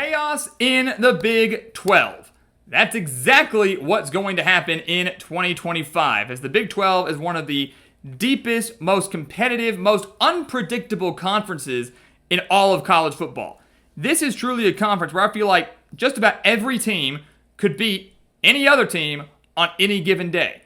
Chaos in the Big 12. That's exactly what's going to happen in 2025, as the Big 12 is one of the deepest, most competitive, most unpredictable conferences in all of college football. This is truly a conference where I feel like just about every team could beat any other team on any given day.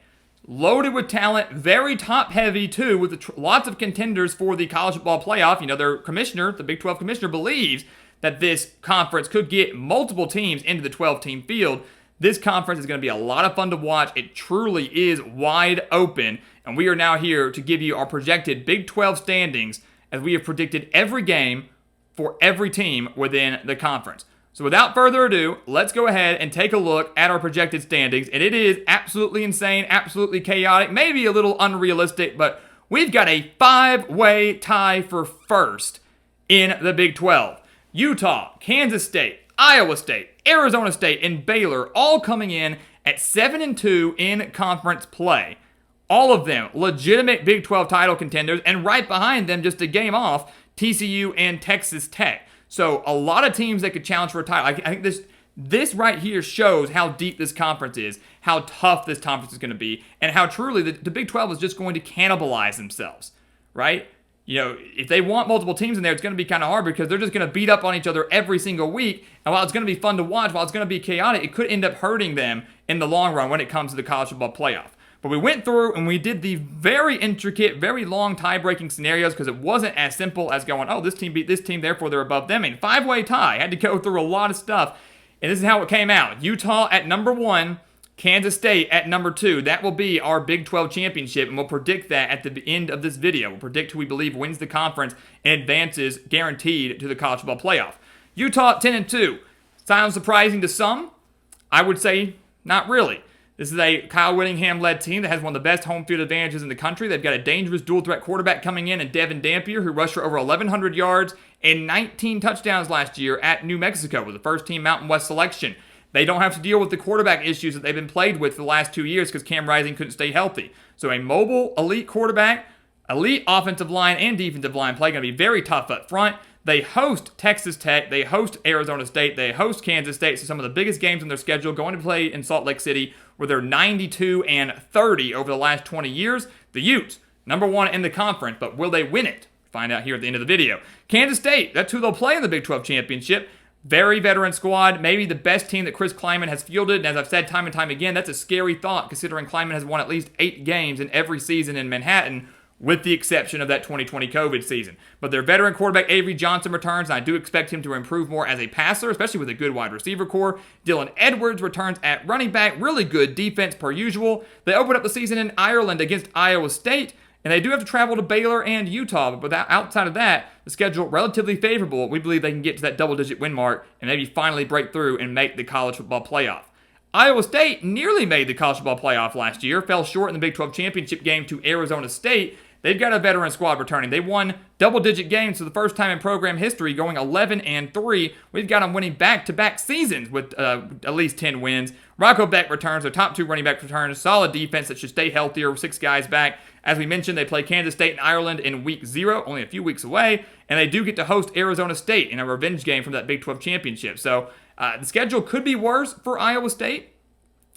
Loaded with talent, very top-heavy too, with lots of contenders for the college football playoff. You know, their commissioner, the Big 12 commissioner, believes that this conference could get multiple teams into the 12-team field. This conference is going to be a lot of fun to watch. It truly is wide open, and we are now here to give you our projected Big 12 standings as we have predicted every game for every team within the conference. So without further ado, let's go ahead and take a look at our projected standings. And it is absolutely insane, absolutely chaotic, maybe a little unrealistic, but we've got a 5-way tie for first in the Big 12. Utah, Kansas State, Iowa State, Arizona State, and Baylor all coming in at 7-2 in conference play. All of them legitimate Big 12 title contenders, and right behind them, just a game off, TCU and Texas Tech. So a lot of teams that could challenge for a title. I think this right here shows how deep this conference is, how tough this conference is going to be, and how truly the Big 12 is just going to cannibalize themselves, right? You know, if they want multiple teams in there, it's going to be kind of hard because they're just going to beat up on each other every single week. And while it's going to be fun to watch, while it's going to be chaotic, it could end up hurting them in the long run when it comes to the college football playoff. But we went through and we did the very intricate, very long tie-breaking scenarios because it wasn't as simple as going, oh, this team beat this team, therefore they're above them. I mean, 5-way tie. Had to go through a lot of stuff. And this is how it came out. Utah at number 1, Kansas State at number 2. That will be our Big 12 championship, and we'll predict that at the end of this video. We'll predict who we believe wins the conference and advances guaranteed to the college football playoff. Utah 10-2. Sounds surprising to some. I would say not really. This is a Kyle Whittingham-led team that has one of the best home field advantages in the country. They've got a dangerous dual-threat quarterback coming in Devin Dampier, who rushed for over 1,100 yards and 19 touchdowns last year at New Mexico with the first-team Mountain West selection. They don't have to deal with the quarterback issues that they've been plagued with for the last 2 years because Cam Rising couldn't stay healthy. So a mobile, elite quarterback, elite offensive line and defensive line play, going to be very tough up front. They host Texas Tech, they host Arizona State, they host Kansas State, so some of the biggest games on their schedule, going to play in Salt Lake City, where they're 92-30 over the last 20 years. The Utes, number 1 in the conference, but will they win it? Find out here at the end of the video. Kansas State, that's who they'll play in the Big 12 championship. Very veteran squad, maybe the best team that Chris Klieman has fielded, and as I've said time and time again, that's a scary thought considering Klieman has won at least 8 games in every season in Manhattan, with the exception of that 2020 COVID season. But their veteran quarterback Avery Johnson returns, and I do expect him to improve more as a passer, especially with a good wide receiver core. Dylan Edwards returns at running back, really good defense per usual. They open up the season in Ireland against Iowa State, and they do have to travel to Baylor and Utah, but outside of that, the schedule relatively favorable. We believe they can get to that double-digit win mark and maybe finally break through and make the college football playoff. Iowa State nearly made the college football playoff last year, fell short in the Big 12 championship game to Arizona State. They've got a veteran squad returning. They won double-digit games for the first time in program history, going 11-3. We've got them winning back-to-back seasons with at least 10 wins. Rocco Beck returns. Their top 2 running back returns. Solid defense that should stay healthier. 6 guys back. As we mentioned, they play Kansas State and Ireland in week 0, only a few weeks away. And they do get to host Arizona State in a revenge game from that Big 12 championship. So the schedule could be worse for Iowa State.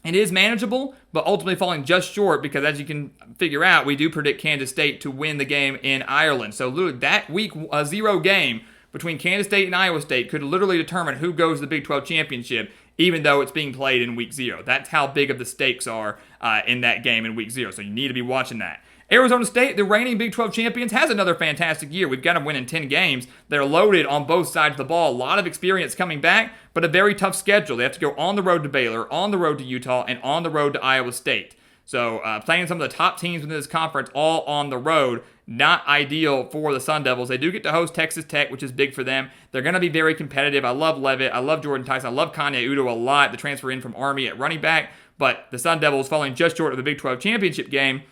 It is manageable, but ultimately falling just short because, as you can figure out, we do predict Kansas State to win the game in Ireland. So literally, that week 0 game between Kansas State and Iowa State could literally determine who goes to the Big 12 championship, even though it's being played in week 0. That's how big of the stakes are in that game in week 0. So you need to be watching that. Arizona State, the reigning Big 12 champions, has another fantastic year. We've got them winning 10 games. They're loaded on both sides of the ball. A lot of experience coming back, but a very tough schedule. They have to go on the road to Baylor, on the road to Utah, and on the road to Iowa State. So playing some of the top teams within this conference all on the road, not ideal for the Sun Devils. They do get to host Texas Tech, which is big for them. They're going to be very competitive. I love Levitt. I love Jordan Tyson. I love Kanye Udo a lot, the transfer in from Army at running back. But the Sun Devils falling just short of the Big 12 championship game.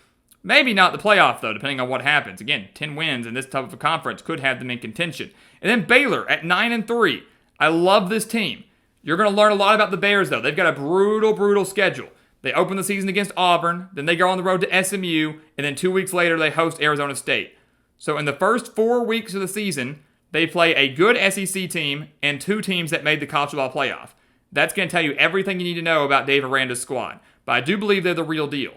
Maybe not the playoff, though, depending on what happens. Again, 10 wins in this type of a conference could have them in contention. And then Baylor at 9-3. I love this team. You're going to learn a lot about the Bears, though. They've got a brutal schedule. They open the season against Auburn, then they go on the road to SMU, and then 2 weeks later they host Arizona State. So in the first 4 weeks of the season, they play a good SEC team and 2 teams that made the college football playoff. That's going to tell you everything you need to know about Dave Aranda's squad. But I do believe they're the real deal.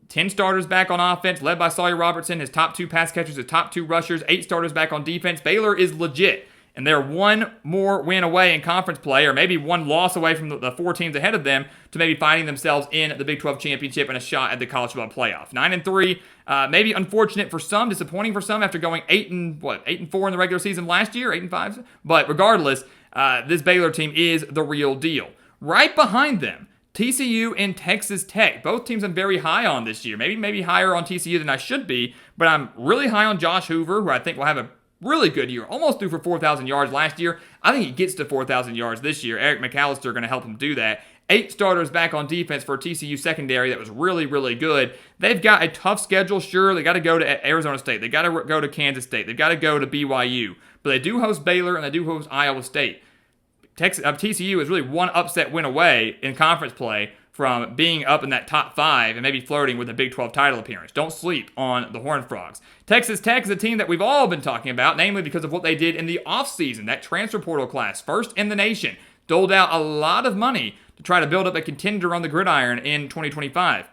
10 starters back on offense, led by Sawyer Robertson, his top 2 pass catchers, his top 2 rushers, 8 starters back on defense. Baylor is legit. And they're one more win away in conference play, or maybe one loss away from the 4 teams ahead of them to maybe finding themselves in the Big 12 championship and a shot at the college football playoff. 9-3, maybe unfortunate for some, disappointing for some after going 8-4 in the regular season last year, 8-5. But regardless, this Baylor team is the real deal. Right behind them, TCU and Texas Tech. Both teams I'm very high on this year. Maybe higher on TCU than I should be, but I'm really high on Josh Hoover, who I think will have a really good year. Almost threw for 4,000 yards last year. I think he gets to 4,000 yards this year. Eric McAllister going to help him do that. 8 starters back on defense for a TCU secondary that was really, really good. They've got a tough schedule, sure. They got to go to Arizona State. They got to go to Kansas State. They've got to go to BYU. But they do host Baylor and they do host Iowa State. TCU is really one upset win away in conference play from being up in that top 5 and maybe flirting with a Big 12 title appearance. Don't sleep on the Horned Frogs. Texas Tech is a team that we've all been talking about, namely because of what they did in the offseason, that transfer portal class, first in the nation, doled out a lot of money to try to build up a contender on the gridiron in 2025.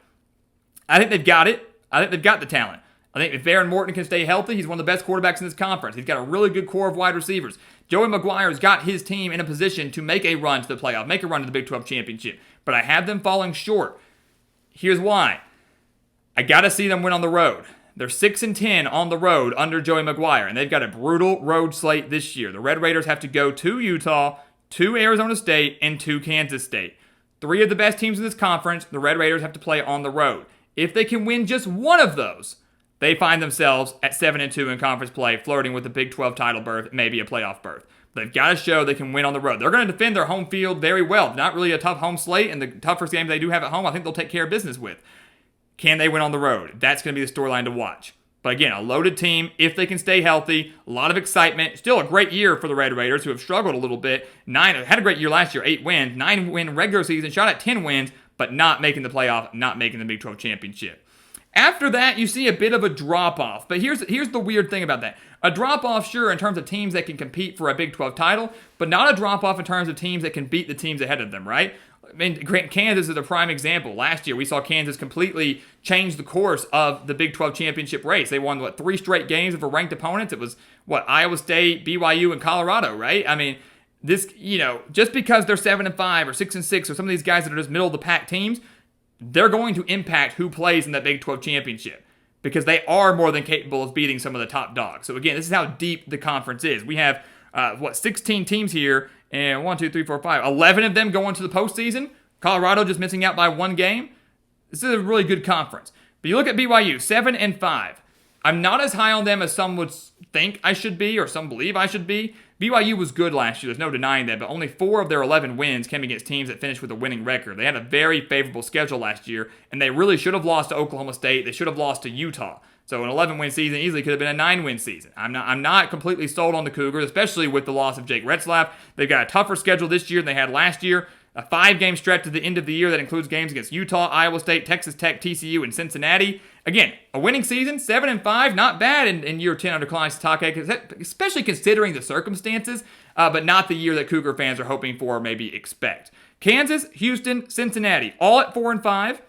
I think they've got it. I think they've got the talent. I think if Aaron Morton can stay healthy, he's one of the best quarterbacks in this conference. He's got a really good core of wide receivers. Joey McGuire's got his team in a position to make a run to the playoff, make a run to the Big 12 championship. But I have them falling short. Here's why. I got to see them win on the road. They're 6-10 on the road under Joey McGuire, and they've got a brutal road slate this year. The Red Raiders have to go to Utah, to Arizona State, and to Kansas State. 3 of the best teams in this conference, the Red Raiders have to play on the road. If they can win just one of those, they find themselves at 7-2 in conference play, flirting with a Big 12 title berth, maybe a playoff berth. They've got to show they can win on the road. They're going to defend their home field very well. Not really a tough home slate, and the toughest games they do have at home, I think they'll take care of business with. Can they win on the road? That's going to be the storyline to watch. But again, a loaded team, if they can stay healthy, a lot of excitement. Still a great year for the Red Raiders, who have struggled a little bit. Had a great year last year, 8 wins, 9-win regular season, shot at 10 wins, but not making the playoff, not making the Big 12 championship. After that, you see a bit of a drop-off. But here's the weird thing about that. A drop-off, sure, in terms of teams that can compete for a Big 12 title, but not a drop-off in terms of teams that can beat the teams ahead of them, right? I mean, Kansas is a prime example. Last year, we saw Kansas completely change the course of the Big 12 championship race. They won, 3 straight games over ranked opponents? It was, Iowa State, BYU, and Colorado, right? I mean, this, just because they're 7-5 or 6-6 or some of these guys that are just middle-of-the-pack teams, they're going to impact who plays in that Big 12 championship because they are more than capable of beating some of the top dogs. So again, this is how deep the conference is. We have, 16 teams here, and 11 of them going to the postseason. Colorado just missing out by 1 game. This is a really good conference. But you look at BYU, 7-5. I'm not as high on them as some would think I should be or some believe I should be. BYU was good last year, there's no denying that, but only 4 of their 11 wins came against teams that finished with a winning record. They had a very favorable schedule last year, and they really should have lost to Oklahoma State. They should have lost to Utah. So an 11-win season easily could have been a 9-win season. I'm not completely sold on the Cougars, especially with the loss of Jake Retzlaff. They've got a tougher schedule this year than they had last year. A 5-game stretch to the end of the year that includes games against Utah, Iowa State, Texas Tech, TCU, and Cincinnati. Again, a winning season, 7-5, not bad in year 10 under Kalani Sitake, especially considering the circumstances, but not the year that Cougar fans are hoping for or maybe expect. Kansas, Houston, Cincinnati, all at 4-5,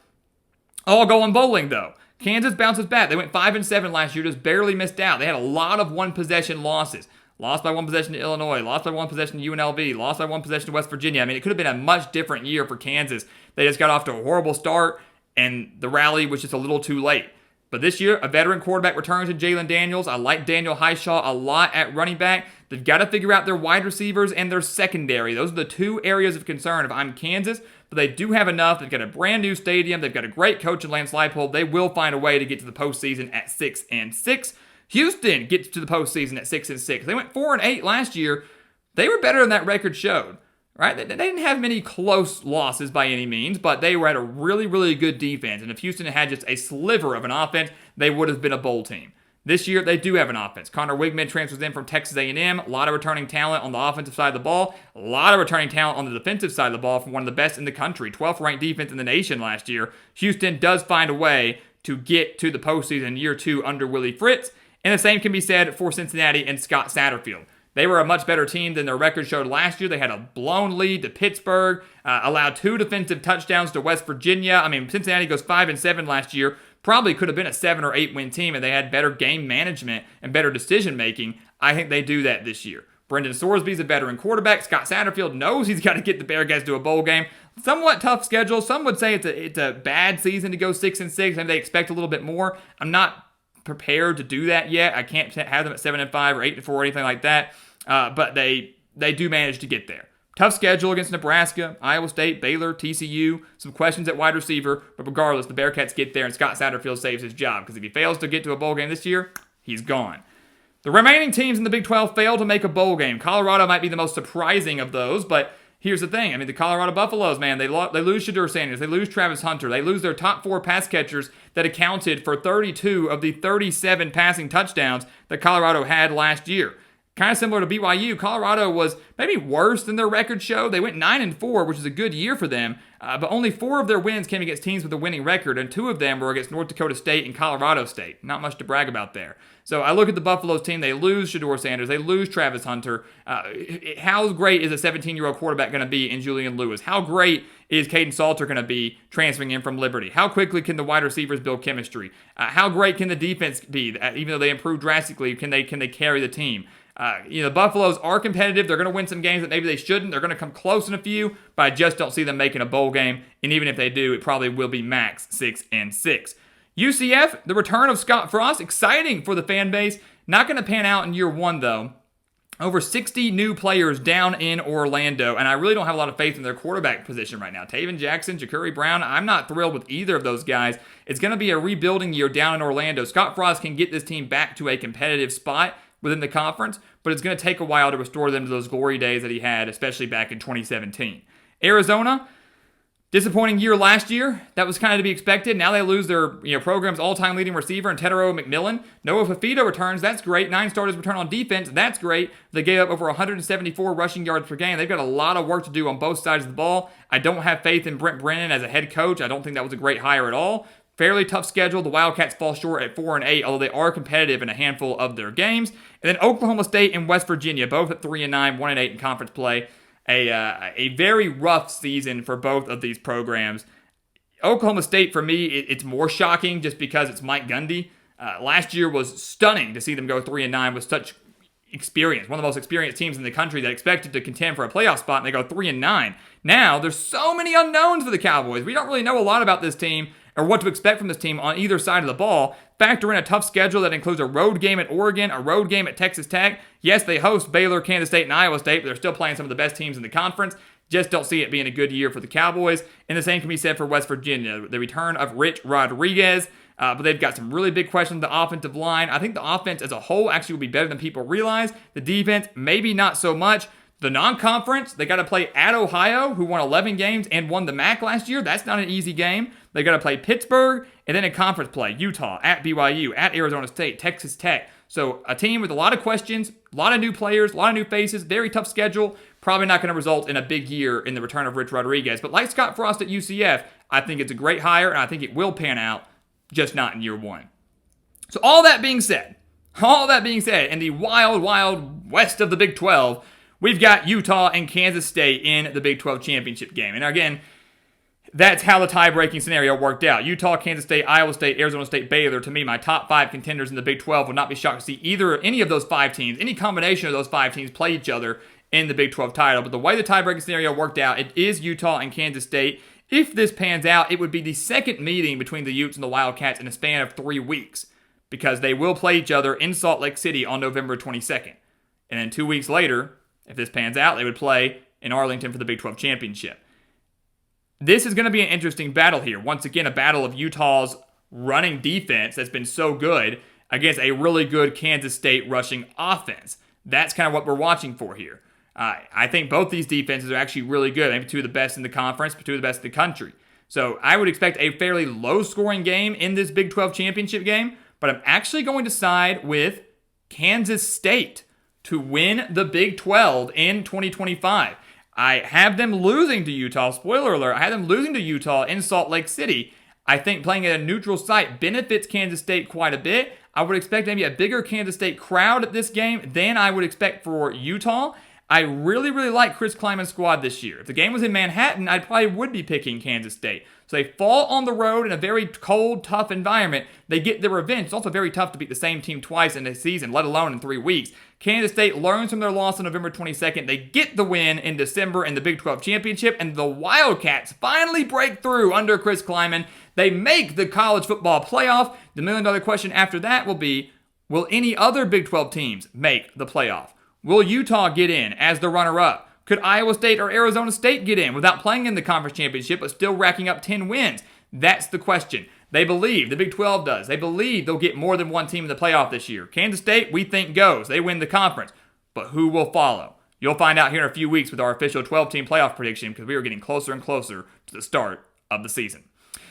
all going bowling though. Kansas bounces back. They went 5-7 last year, just barely missed out. They had a lot of one-possession losses. Lost by 1 possession to Illinois, lost by 1 possession to UNLV, lost by 1 possession to West Virginia. I mean, it could have been a much different year for Kansas. They just got off to a horrible start, and the rally was just a little too late. But this year, a veteran quarterback returns in Jalen Daniels. I like Daniel Highshaw a lot at running back. They've got to figure out their wide receivers and their secondary. Those are the 2 areas of concern if I'm Kansas, but they do have enough. They've got a brand new stadium. They've got a great coach in Lance Leipold. They will find a way to get to the postseason at 6-6. Houston gets to the postseason at 6-6. They went 4-8 last year. They were better than that record showed, right? They didn't have many close losses by any means, but they were at a really, really good defense. And if Houston had just a sliver of an offense, they would have been a bowl team. This year, they do have an offense. Connor Wigman transfers in from Texas A&M. A lot of returning talent on the offensive side of the ball. A lot of returning talent on the defensive side of the ball from one of the best in the country. 12th ranked defense in the nation last year. Houston does find a way to get to the postseason in year 2 under Willie Fritz. And the same can be said for Cincinnati and Scott Satterfield. They were a much better team than their record showed last year. They had a blown lead to Pittsburgh, allowed 2 defensive touchdowns to West Virginia. I mean, Cincinnati goes 5-7 last year. Probably could have been a 7 or 8 win team, and they had better game management and better decision making. I think they do that this year. Brendan Sorsby's a veteran quarterback. Scott Satterfield knows he's got to get the Bearcats to a bowl game. Somewhat tough schedule. Some would say it's a bad season to go 6-6. Maybe they expect a little bit more. I'm not prepared to do that yet. I can't have them at 7-5 or 8-4 or anything like that. But they do manage to get there. Tough schedule against Nebraska, Iowa State, Baylor, TCU. Some questions at wide receiver. But regardless, the Bearcats get there and Scott Satterfield saves his job. Because if he fails to get to a bowl game this year, he's gone. The remaining teams in the Big 12 fail to make a bowl game. Colorado might be the most surprising of those, but here's the thing. I mean, the Colorado Buffaloes, man, they lose Shedeur Sanders. They lose Travis Hunter. They lose their top 4 pass catchers that accounted for 32 of the 37 passing touchdowns that Colorado had last year. Kind of similar to BYU, Colorado was maybe worse than their record showed. They went 9-4, which is a good year for them, but only 4 of their wins came against teams with a winning record, and 2 of them were against North Dakota State and Colorado State. Not much to brag about there. So I look at the Buffaloes team. They lose Shedeur Sanders. They lose Travis Hunter. How great is a 17-year-old quarterback going to be in Julian Lewis? How great is Caden Salter going to be transferring in from Liberty? How quickly can the wide receivers build chemistry? How great can the defense be? Even though they improved drastically, can they carry the team? The Buffaloes are competitive. They're going to win some games that maybe they shouldn't. They're going to come close in a few, but I just don't see them making a bowl game. And even if they do, it probably will be max 6-6. UCF, the return of Scott Frost, exciting for the fan base. Not going to pan out in year 1, though. Over 60 new players down in Orlando, and I really don't have a lot of faith in their quarterback position right now. Taven Jackson, Ja'Cory Brown, I'm not thrilled with either of those guys. It's going to be a rebuilding year down in Orlando. Scott Frost can get this team back to a competitive spot within the conference, but it's going to take a while to restore them to those glory days that he had, especially back in 2017. Arizona, disappointing year last year. That was kind of to be expected. Now they lose their program's all-time leading receiver in Tetero McMillan. Noah Fafita returns. That's great. 9 starters return on defense. That's great. They gave up over 174 rushing yards per game. They've got a lot of work to do on both sides of the ball. I don't have faith in Brent Brennan as a head coach. I don't think that was a great hire at all. Fairly tough schedule. The Wildcats fall short at 4-8, although they are competitive in a handful of their games. And then Oklahoma State and West Virginia, both at 3-9, 1-8 in conference play. A very rough season for both of these programs. Oklahoma State, for me, it's more shocking just because it's Mike Gundy. Last year was stunning to see them go 3-9 with such experience. One of the most experienced teams in the country that expected to contend for a playoff spot, and they go 3-9. Now, there's so many unknowns for the Cowboys. We don't really know a lot about this team or what to expect from this team on either side of the ball. Factor in a tough schedule that includes a road game at Oregon, a road game at Texas Tech. Yes, they host Baylor, Kansas State, and Iowa State, but they're still playing some of the best teams in the conference. Just don't see it being a good year for the Cowboys. And the same can be said for West Virginia. The return of Rich Rodriguez, but they've got some really big questions on the offensive line. I think the offense as a whole actually will be better than people realize. The defense, maybe not so much. The non-conference, they got to play at Ohio, who won 11 games and won the MAC last year. That's not an easy game. They got to play Pittsburgh, and then in conference play, Utah, at BYU, at Arizona State, Texas Tech. So a team with a lot of questions, a lot of new players, a lot of new faces, very tough schedule. Probably not going to result in a big year in the return of Rich Rodriguez. But like Scott Frost at UCF, I think it's a great hire, and I think it will pan out, just not in year 1. So all that being said, in the wild, wild west of the Big 12, we've got Utah and Kansas State in the Big 12 championship game. And again, that's how the tie-breaking scenario worked out. Utah, Kansas State, Iowa State, Arizona State, Baylor. To me, my top 5 contenders in the Big 12 would not be shocked to see any of those 5 teams, any combination of those 5 teams play each other in the Big 12 title. But the way the tie-breaking scenario worked out, it is Utah and Kansas State. If this pans out, it would be the second meeting between the Utes and the Wildcats in a span of 3 weeks, because they will play each other in Salt Lake City on November 22nd. And then 2 weeks later, if this pans out, they would play in Arlington for the Big 12 championship. This is going to be an interesting battle here. Once again, a battle of Utah's running defense that's been so good against a really good Kansas State rushing offense. That's kind of what we're watching for here. I think both these defenses are actually really good. Maybe 2 of the best in the conference, but 2 of the best in the country. So I would expect a fairly low-scoring game in this Big 12 championship game, but I'm actually going to side with Kansas State to win the Big 12 in 2025. I have them losing to Utah. Spoiler alert, I have them losing to Utah in Salt Lake City. I think playing at a neutral site benefits Kansas State quite a bit. I would expect maybe a bigger Kansas State crowd at this game than I would expect for Utah. I really, really like Chris Klieman's squad this year. If the game was in Manhattan, I probably would be picking Kansas State. So they fall on the road in a very cold, tough environment. They get their revenge. It's also very tough to beat the same team twice in a season, let alone in 3 weeks. Kansas State learns from their loss on November 22nd. They get the win in December in the Big 12 Championship, and the Wildcats finally break through under Chris Klieman. They make the college football playoff. The million-dollar question after that will be, will any other Big 12 teams make the playoff? Will Utah get in as the runner-up? Could Iowa State or Arizona State get in without playing in the conference championship but still racking up 10 wins? That's the question. They believe, the Big 12 does, they believe they'll get more than one team in the playoff this year. Kansas State, we think, goes. They win the conference. But who will follow? You'll find out here in a few weeks with our official 12-team playoff prediction because we are getting closer and closer to the start of the season.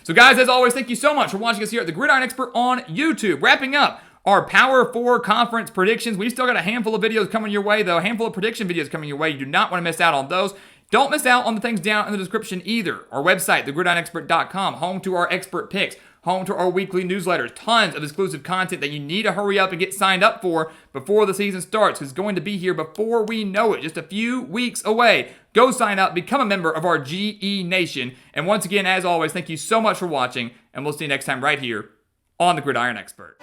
So guys, as always, thank you so much for watching us here at the Gridiron Expert on YouTube. Wrapping up our Power 4 conference predictions. We've still got a handful of videos coming your way, though. A handful of prediction videos coming your way. You do not want to miss out on those. Don't miss out on the things down in the description either. Our website, thegridironexpert.com, home to our expert picks, home to our weekly newsletters, tons of exclusive content that you need to hurry up and get signed up for before the season starts. It's going to be here before we know it, just a few weeks away. Go sign up, become a member of our GE Nation. And once again, as always, thank you so much for watching, and we'll see you next time right here on The Gridiron Expert.